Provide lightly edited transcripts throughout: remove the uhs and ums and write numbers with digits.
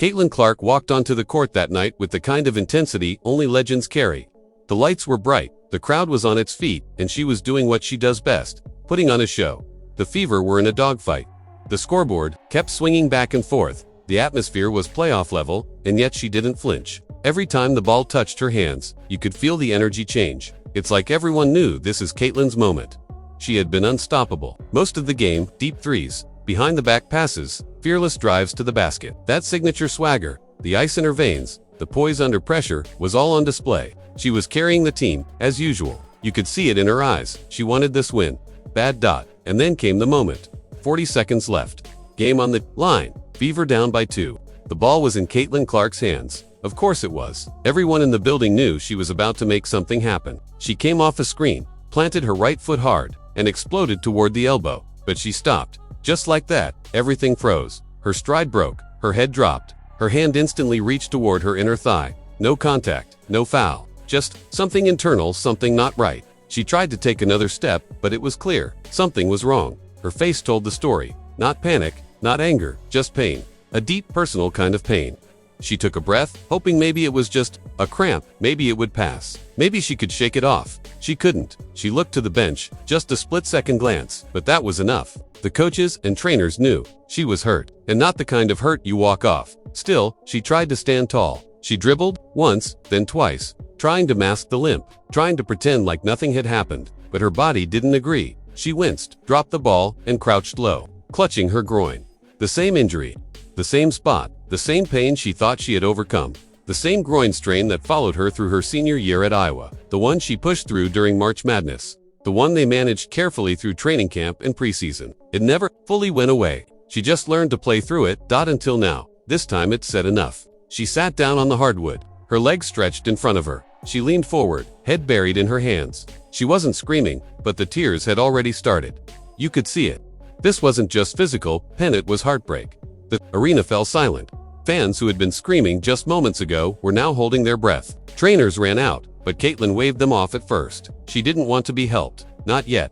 Caitlin Clark walked onto the court that night with the kind of intensity only legends carry. The lights were bright, the crowd was on its feet, and she was doing what she does best, putting on a show. The Fever were in a dogfight. The scoreboard kept swinging back and forth. The atmosphere was playoff level, and yet she didn't flinch. Every time the ball touched her hands, you could feel the energy change. It's like everyone knew this is Caitlin's moment. She had been unstoppable. Most of the game, deep threes, behind-the-back passes, fearless drives to the basket. That signature swagger, the ice in her veins, the poise under pressure, was all on display. She was carrying the team, as usual. You could see it in her eyes. She wanted this win. Bad dot. And then came the moment. 40 seconds left. Game on the line. Fever down by 2. The ball was in Caitlin Clark's hands. Of course it was. Everyone in the building knew she was about to make something happen. She came off a screen, planted her right foot hard, and exploded toward the elbow. But she stopped. Just like that, everything froze. Her stride broke. Her head dropped. Her hand instantly reached toward her inner thigh. No contact. No foul. Just something internal, something not right. She tried to take another step, but it was clear. Something was wrong. Her face told the story. Not panic, not anger, just pain. A deep personal kind of pain. She took a breath, hoping maybe it was just a cramp, maybe it would pass. Maybe she could shake it off. She couldn't. She looked to the bench, just a split-second glance, but that was enough. The coaches and trainers knew she was hurt, and not the kind of hurt you walk off. Still, she tried to stand tall. She dribbled, once, then twice, trying to mask the limp, trying to pretend like nothing had happened, but her body didn't agree. She winced, dropped the ball, and crouched low, clutching her groin. The same injury, the same spot, the same pain she thought she had overcome, the same groin strain that followed her through her senior year at Iowa, the one she pushed through during March Madness, the one they managed carefully through training camp and preseason. It never fully went away. She just learned to play through it, until now. This time it said enough. She sat down on the hardwood, her legs stretched in front of her. She leaned forward, head buried in her hands. She wasn't screaming, but the tears had already started. You could see it. This wasn't just physical, it was heartbreak. The arena fell silent. Fans who had been screaming just moments ago were now holding their breath. Trainers ran out, but Caitlin waved them off at first. She didn't want to be helped. Not yet.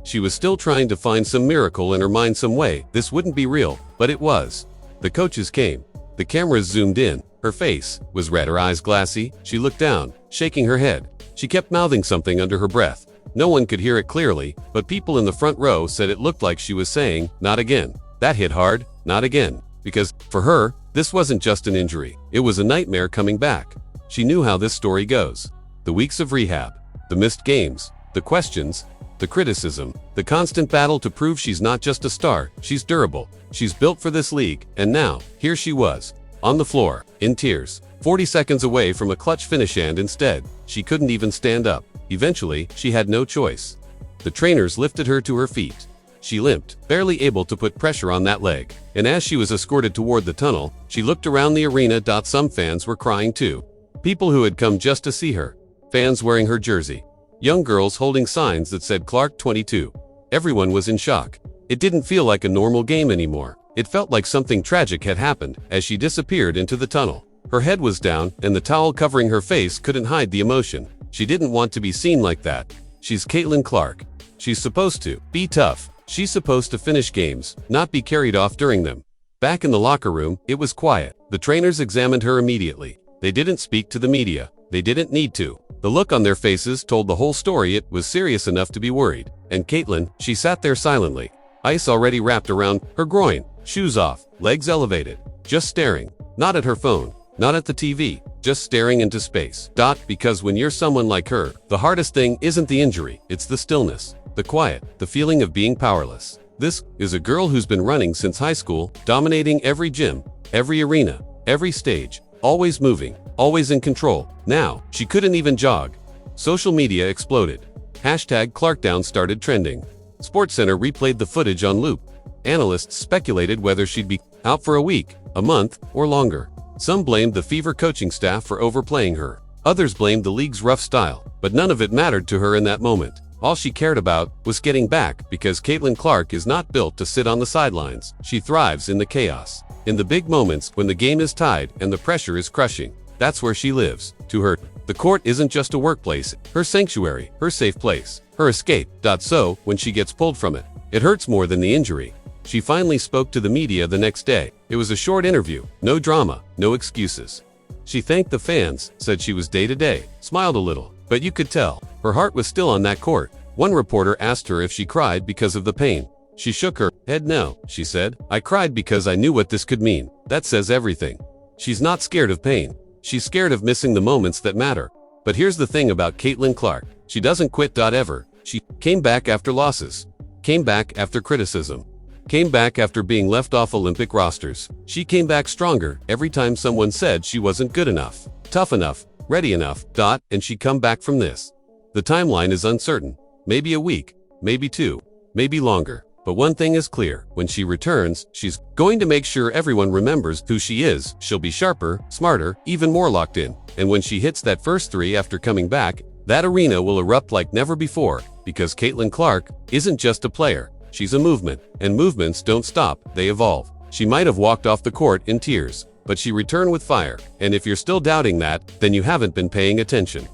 She was still trying to find some miracle in her mind, some way this wouldn't be real, but it was. The coaches came. The cameras zoomed in. Her face was red, her eyes glassy. She looked down, shaking her head. She kept mouthing something under her breath. No one could hear it clearly, but people in the front row said it looked like she was saying, "Not again." That hit hard. Not again. Because, for her, this wasn't just an injury. It was a nightmare coming back. She knew how this story goes. The weeks of rehab, the missed games, the questions, the criticism, the constant battle to prove she's not just a star, she's durable. She's built for this league, and now, here she was, on the floor, in tears, 40 seconds away from a clutch finish, and instead, she couldn't even stand up. Eventually, she had no choice. The trainers lifted her to her feet. She limped, barely able to put pressure on that leg. And as she was escorted toward the tunnel, she looked around the arena. Some fans were crying too. People who had come just to see her. Fans wearing her jersey. Young girls holding signs that said Clark 22. Everyone was in shock. It didn't feel like a normal game anymore. It felt like something tragic had happened as she disappeared into the tunnel. Her head was down, and the towel covering her face couldn't hide the emotion. She didn't want to be seen like that. She's Caitlin Clark. She's supposed to be tough. She's supposed to finish games, not be carried off during them. Back in the locker room, it was quiet. The trainers examined her immediately. They didn't speak to the media. They didn't need to. The look on their faces told the whole story. It was serious enough to be worried. And Caitlin, she sat there silently. Ice already wrapped around her groin. Shoes off, legs elevated. Just staring. Not at her phone. Not at the TV. Just staring into space. Because when you're someone like her, the hardest thing isn't the injury. It's the stillness. The quiet, the feeling of being powerless. This is a girl who's been running since high school, dominating every gym, every arena, every stage, always moving, always in control. Now, she couldn't even jog. Social media exploded. #ClarkDown started trending. SportsCenter replayed the footage on loop. Analysts speculated whether she'd be out for a week, a month, or longer. Some blamed the Fever coaching staff for overplaying her. Others blamed the league's rough style, but none of it mattered to her in that moment. All she cared about was getting back, because Caitlin Clark is not built to sit on the sidelines. She thrives in the chaos. In the big moments when the game is tied and the pressure is crushing. That's where she lives. To her, the court isn't just a workplace, her sanctuary, her safe place, her escape. So, when she gets pulled from it, it hurts more than the injury. She finally spoke to the media the next day. It was a short interview, no drama, no excuses. She thanked the fans, said she was day-to-day, smiled a little, but you could tell her heart was still on that court. One reporter asked her if she cried because of the pain. She shook her head. No, she said. I cried because I knew what this could mean. That says everything. She's not scared of pain. She's scared of missing the moments that matter. But here's the thing about Caitlin Clark. She doesn't quit. Ever. She came back after losses. Came back after criticism. Came back after being left off Olympic rosters. She came back stronger every time someone said she wasn't good enough, tough enough, ready enough. And she come back from this. The timeline is uncertain. Maybe a week, maybe 2, maybe longer. But one thing is clear, when she returns, she's going to make sure everyone remembers who she is. She'll be sharper, smarter, even more locked in. And when she hits that first 3 after coming back, that arena will erupt like never before, because Caitlin Clark isn't just a player. She's a movement, and movements don't stop, they evolve. She might have walked off the court in tears, but she returned with fire. And if you're still doubting that, then you haven't been paying attention.